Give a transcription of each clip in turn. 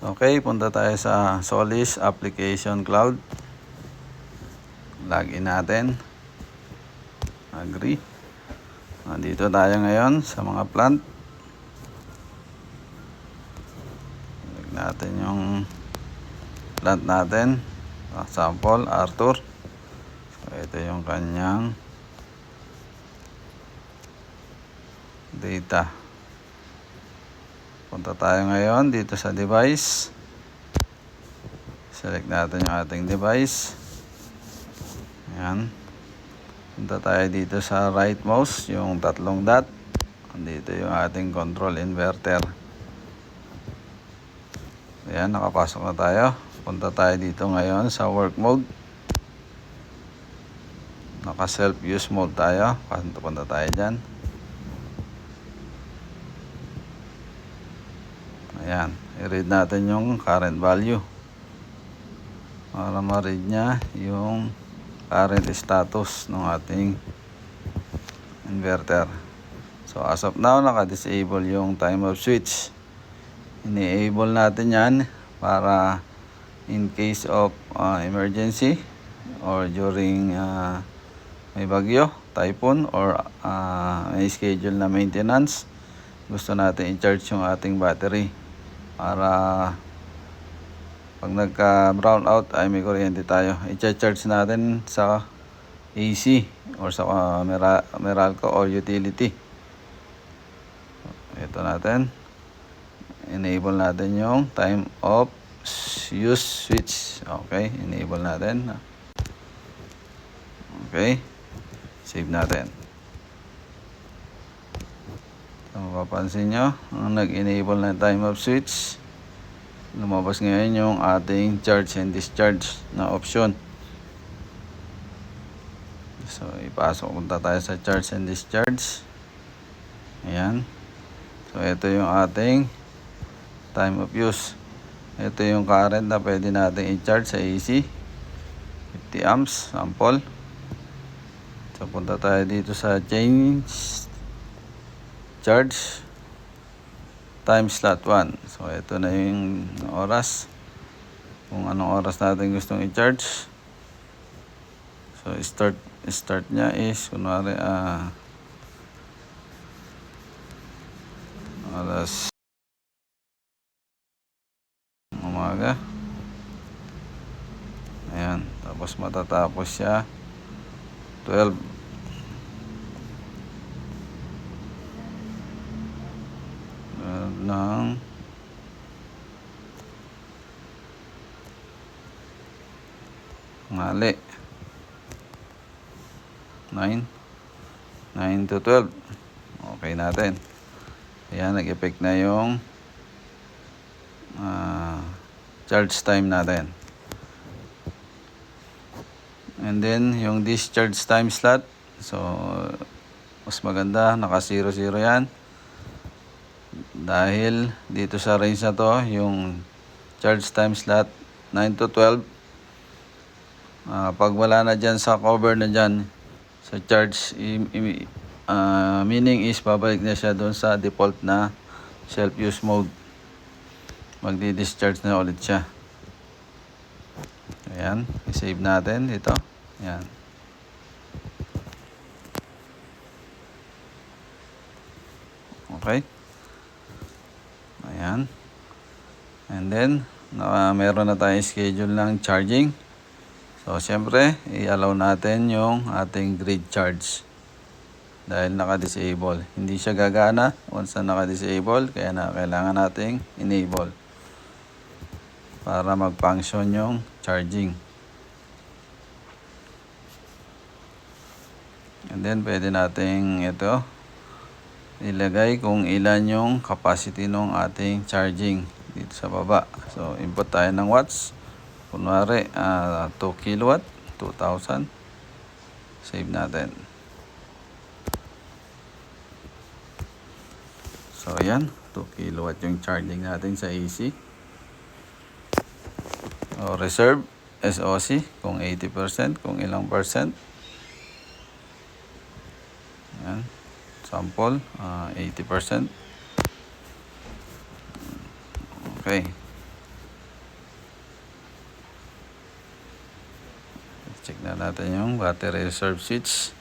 Okay, punta tayo sa Solis Application Cloud. Login natin. Agree. Nandito tayo ngayon sa mga plant. Lagyan natin yung plant natin. Sample, Arthur. So, ito yung kanyang data. Punta tayo ngayon dito sa device. Select natin yung ating device. Ayan. Punta tayo dito sa right mouse, yung tatlong dot. Dito yung ating control inverter. Ayan, nakapasok na tayo. Punta tayo dito ngayon sa work mode. Naka self use mode tayo. Punta tayo dyan. Ayan, i-read natin yung current value para ma-read niya yung current status ng ating inverter. So as of now, naka-disable yung time of switch. Ini-enable natin yan para in case of emergency or during may bagyo, typhoon, or may schedule na maintenance, gusto natin i-charge yung ating battery para pag nagka-brown out ay may kuryente tayo. I-charge natin sa AC or sa Meralco or utility. Ito natin. Enable natin yung time of use switch. Okay, enable natin. Okay. Save natin. So, mapapansin nyo, nag-enable na time of switch. Lumabas ngayon yung ating charge and discharge na option. So, punta tayo sa charge and discharge. Ayan. So, ito yung ating time of use. Ito yung current na pwede natin i-charge sa AC. 50 amps, sample. So, punta tayo dito sa change charge time slot 1. So, ito na yung oras. Kung anong oras natin gustong i-charge. So, start niya is, kunwari, oras umaga. Ayan. Tapos matatapos siya 12. Ng ngali 9 to 12. Okay natin. Ayan, nag-effect na yung charge time natin. And then yung discharge time slot, so mas maganda naka 00 yan. Dahil dito sa range na to, yung charge time slot 9 to 12, pag wala na dyan sa cover na dyan sa charge, meaning is babalik na siya doon sa default na self-use mode. Magdi-discharge na ulit siya. Ayan, i-save natin dito. Ayan. Okay. Ayan. And then, meron na tayong schedule ng charging. So, siyempre, i-allow natin yung ating grid charge. Dahil naka-disable. Hindi siya gagana once na naka-disable. Kaya kailangan nating enable. Para mag-function yung charging. And then, pwede nating ito ilagay kung ilan yung capacity ng ating charging dito sa baba. So, input tayo ng watts. Kunwari, 2 kilowatt, 2,000. Save natin. So, ayan. 2 kilowatt yung charging natin sa AC. O, reserve, SOC, kung 80%, kung ilang percent. Ayan. Sample, 80%. Okay. check na natin yung battery reserve switch.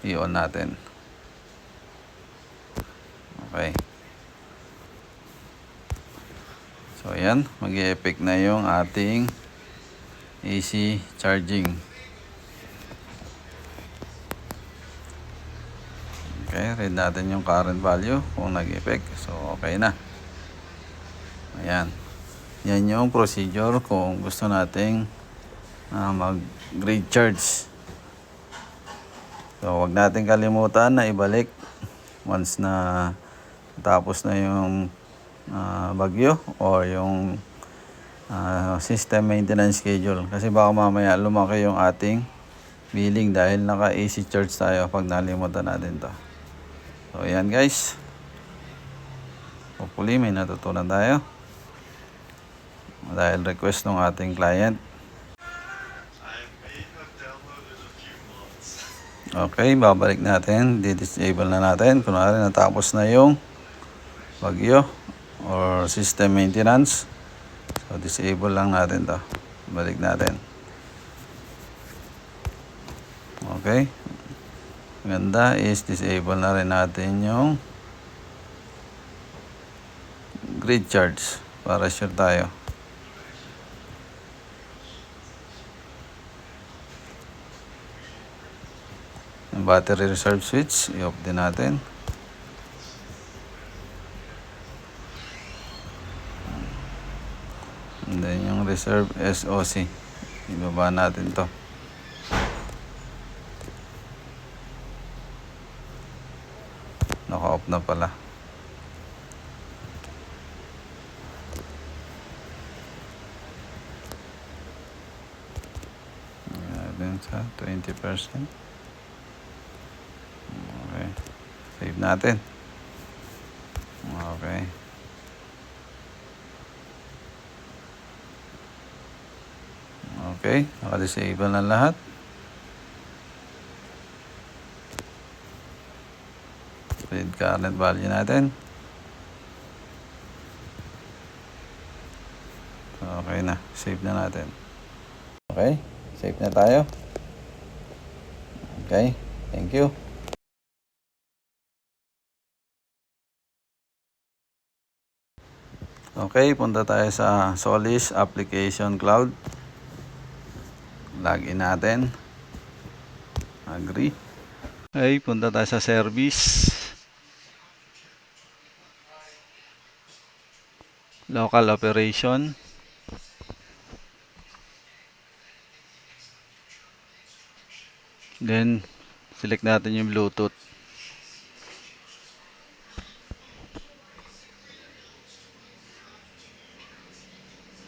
I-on natin. Okay. So ayan, mag-i-effect na yung ating AC charging. Okay, read natin yung current value kung nag-effect. So okay na. Ayan. Yan yung procedure kung gusto nating mag-grid charge. So wag natin kalimutan na ibalik once na tapos na yung bagyo or yung system maintenance schedule, kasi baka mamaya lumaki yung ating billing dahil naka AC charge tayo pag nalimutan natin to. So ayan guys, hopefully may natutunan tayo dahil request ng ating client. Okay, babalik natin, di-disable na natin kunwari natapos na yung bagyo or system maintenance. So disable lang natin to, balik natin. Okay, ganda is disable na rin natin yung grid charge para sure tayo. Yung battery reserve switch i-off din natin. And then yung reserve SOC, ibaba natin to. Naka-off na pala. Ayan sa 20%. Okay. Save natin. Okay. Okay, naka-disable na lahat. Read current value natin. Okay na, save na natin. Okay, save na tayo. Okay, thank you. Okay, punta tayo sa Solis Application Cloud. Login natin. Agree. Okay, punta tayo sa service. Local operation. Then, select natin yung Bluetooth.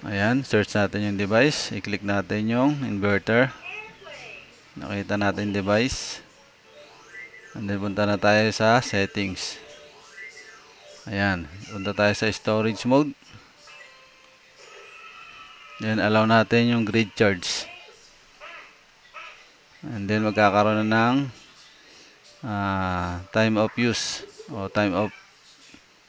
Ayan, search natin yung device. I-click natin yung inverter. Nakita natin device. And then, punta na tayo sa settings. Ayan, punta tayo sa storage mode. Then, allow natin yung grid charge. And then, magkakaroon na ng time of use o time of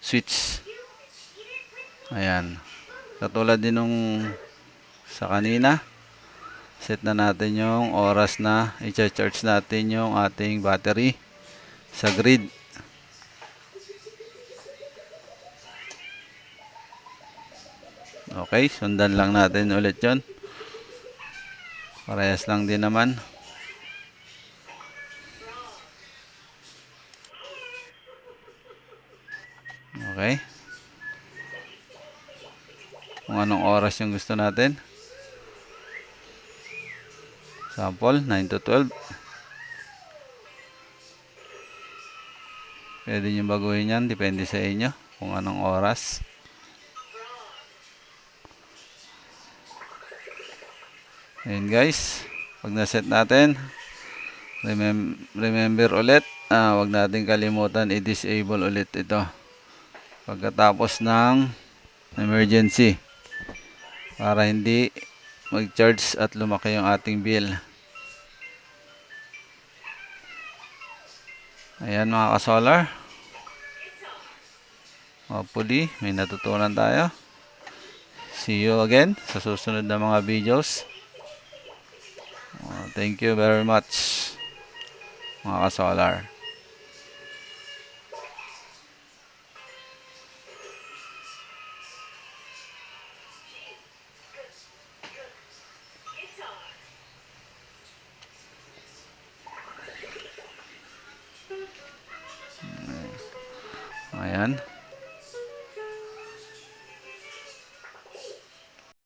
switch. Ayan. Katulad din nung sa kanina, set na natin yung oras na i-charge natin yung ating battery sa grid. Okay, sundan lang natin ulit yon. Parehas lang din naman. Okay. Kung anong oras yung gusto natin. Sample, 9 to 12. Pwede nyo baguhin yan, depende sa inyo kung anong oras. Ayan guys, pag na-set natin, remember ulit, wag natin kalimutan i-disable ulit ito pagkatapos ng emergency para hindi mag-charge at lumaki yung ating bill. Ayan mga ka-solar, hopefully may natutunan tayo. See you again sa susunod na mga videos. Thank you very much mga ka-solar. Ayan.